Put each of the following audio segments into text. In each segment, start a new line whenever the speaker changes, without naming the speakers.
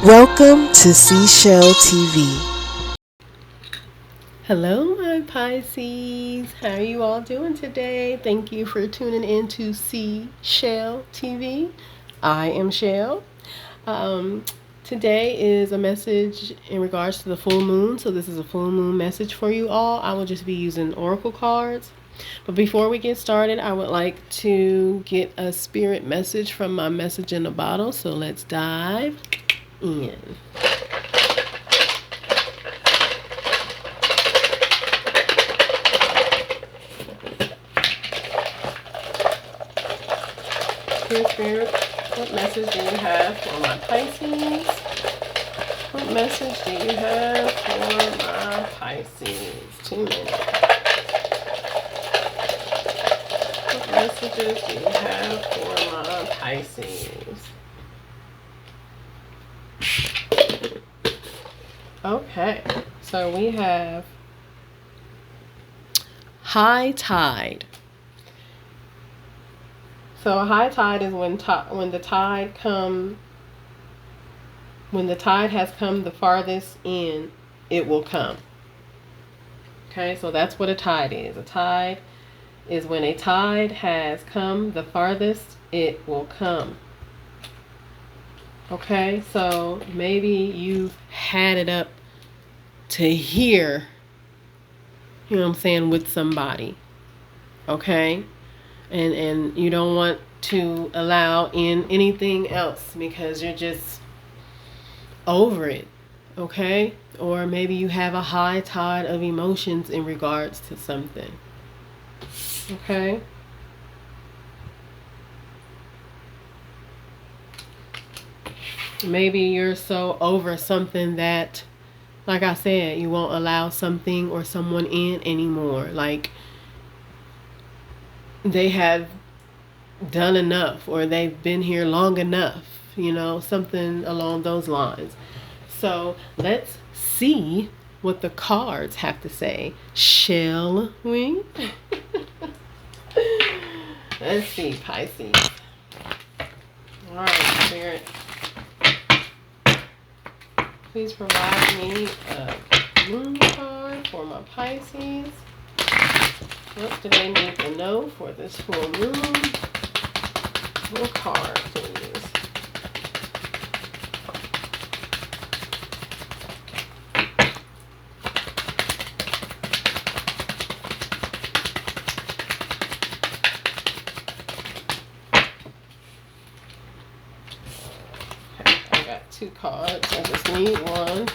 Welcome to Seashell TV.
Hello, my Pisces. How are you all doing today? Thank you for tuning in to Seashell TV. I am Shell. Um, Today is a message in regards to the full moon. So this is a full moon message for you all. I will just be using oracle cards. But before we get started, I would like to get a spirit message from my message in a bottle. So let's dive in. Dear Spirit, what message do you have for my Pisces? What message do you have for my Pisces? 2 minutes. What messages do you have for my Pisces? Okay, so we have high tide. So a high tide is when the tide has come the farthest in, it will come. Okay, so that's what a tide is. A tide is when a tide has come the farthest, it will come. Okay, so maybe you've had it up to here, you know what I'm saying, with somebody. Okay? And you don't want to allow in anything else because you're just over it. Okay? Or maybe you have a high tide of emotions in regards to something. Okay? Maybe you're so over something that, like I said, you won't allow something or someone in anymore. Like they have done enough or they've been here long enough, something along those lines. So let's see what the cards have to say, shall we? Let's see, Pisces. All right, Spirit. Please provide me a moon card for my Pisces. What do they need to know for this full moon? What card, please? Okay, I got 2 cards. I just need one.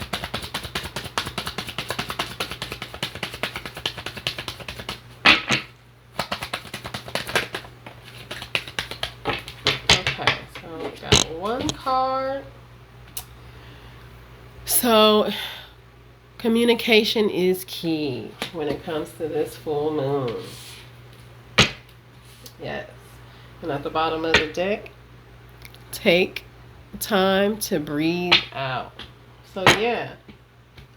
Card. So communication is key when it comes to this full moon. Yes. And at the bottom of the deck, take time to breathe out. So yeah.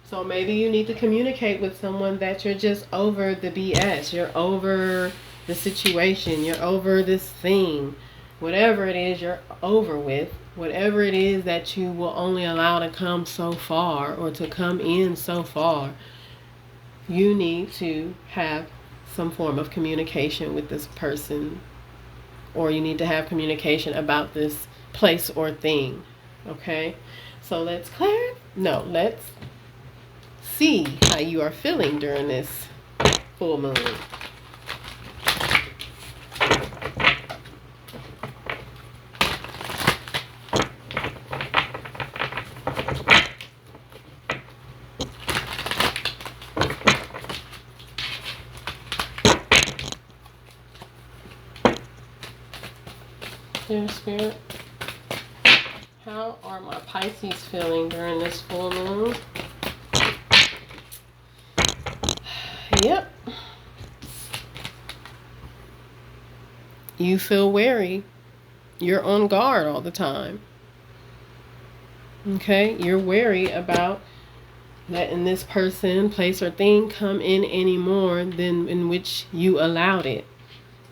So maybe you need to communicate with someone that you're just over the BS. You're over the situation. You're over this thing. Whatever it is you're over with, whatever it is that you will only allow to come so far or to come in so far, you need to have some form of communication with this person, or you need to have communication about this place or thing. Okay? So let's see how you are feeling during this full moon. Dear Spirit, how are my Pisces feeling during this full moon? Yep. You feel wary. You're on guard all the time. Okay? You're wary about letting this person, place, or thing come in any more than in which you allowed it.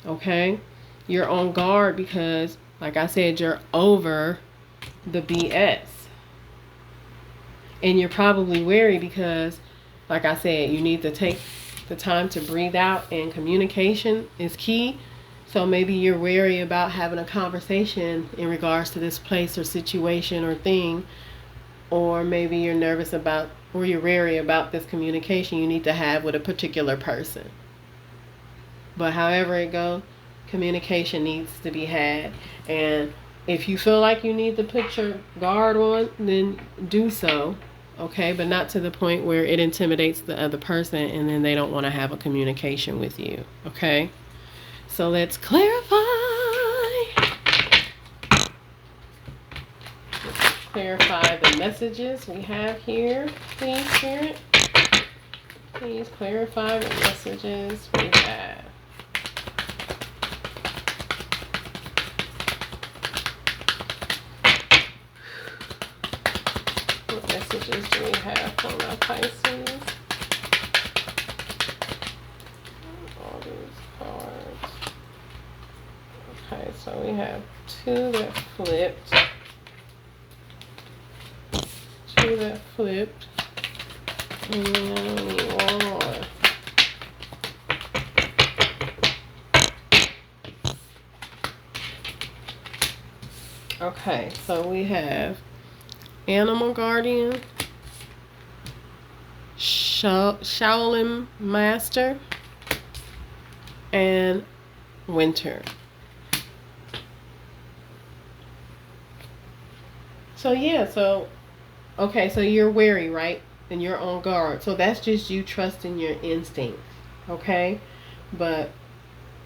Okay? You're on guard because, like I said, you're over the BS. And you're probably wary because, like I said, you need to take the time to breathe out, and communication is key. So maybe you're wary about having a conversation in regards to this place or situation or thing, or maybe you're nervous about, or you're wary about this communication you need to have with a particular person. But however it goes, communication needs to be had. And if you feel like you need to put your guard on, then do so. Okay, but not to the point where it intimidates the other person and then they don't want to have a communication with you. Okay, so let's clarify. Let's clarify the messages we have here, please, Spirit. Please clarify the messages we have. What messages do we have from our Pisces? All these cards. Okay, so we have two that flipped. Two that flipped. And then we need one more. Okay, so we have Animal Guardian, Shaolin Master, and Winter. So yeah, okay, so you're wary, right? And you're on guard. So that's just you trusting your instincts, okay? But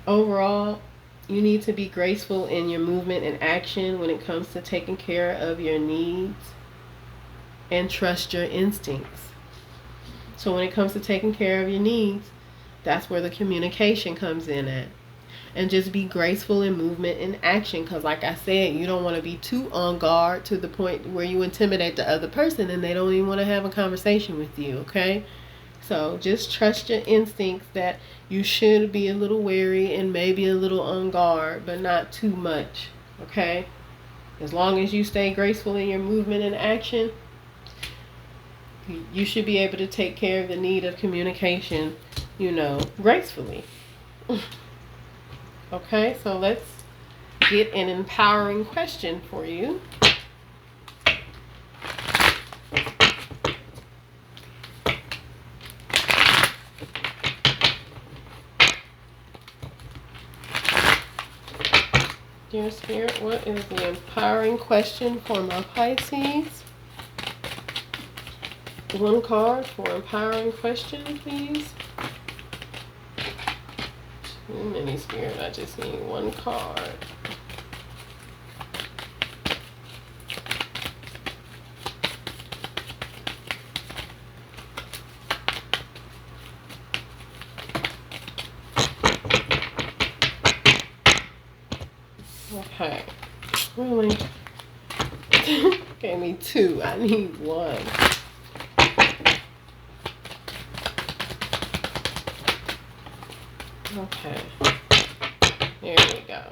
overall, you need to be graceful in your movement and action when it comes to taking care of your needs, and trust your instincts. So when it comes to taking care of your needs, that's where the communication comes in at. And just be graceful in movement and action, because like I said, you don't want to be too on guard to the point where you intimidate the other person and they don't even want to have a conversation with you, okay? So just trust your instincts that you should be a little wary and maybe a little on guard, but not too much, okay? As long as you stay graceful in your movement and action, you should be able to take care of the need of communication, gracefully. Okay, so let's get an empowering question for you. Dear Spirit, what is the empowering question for my Pisces? One card for empowering question, please. Too many, Spirit. I just need one card. Okay. Really? Gave me two. I need one. Okay, there we go.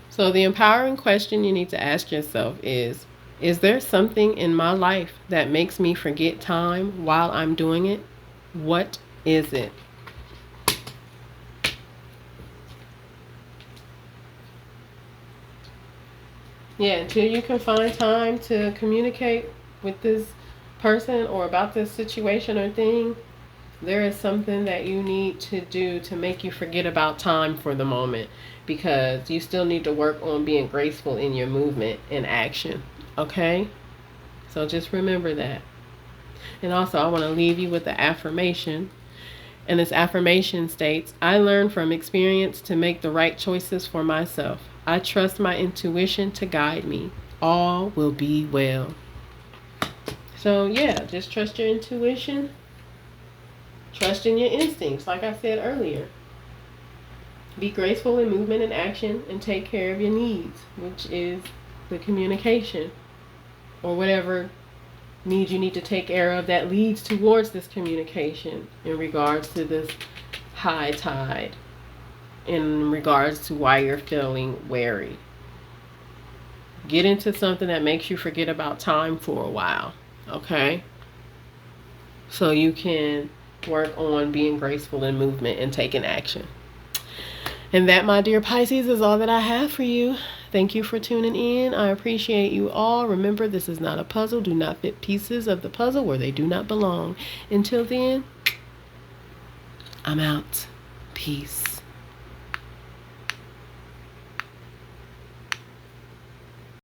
So the empowering question you need to ask yourself is there something in my life that makes me forget time while I'm doing it? What is it? Yeah, until you can find time to communicate with this person or about this situation or thing, there is something that you need to do to make you forget about time for the moment, because you still need to work on being graceful in your movement and action. Okay? So just remember that. And also, I want to leave you with the affirmation. And this affirmation states, I learn from experience to make the right choices for myself. I trust my intuition to guide me. All will be well. So yeah, just trust your intuition. Trust in your instincts, like I said earlier. Be graceful in movement and action, and take care of your needs, which is the communication, or whatever needs you need to take care of that leads towards this communication in regards to this high tide, in regards to why you're feeling wary. Get into something that makes you forget about time for a while, okay? So you can work on being graceful in movement and taking action. And that, my dear Pisces, is all that I have for you. Thank you for tuning in. I appreciate you all. Remember, this is not a puzzle. Do not fit pieces of the puzzle where they do not belong. Until then, I'm out. Peace.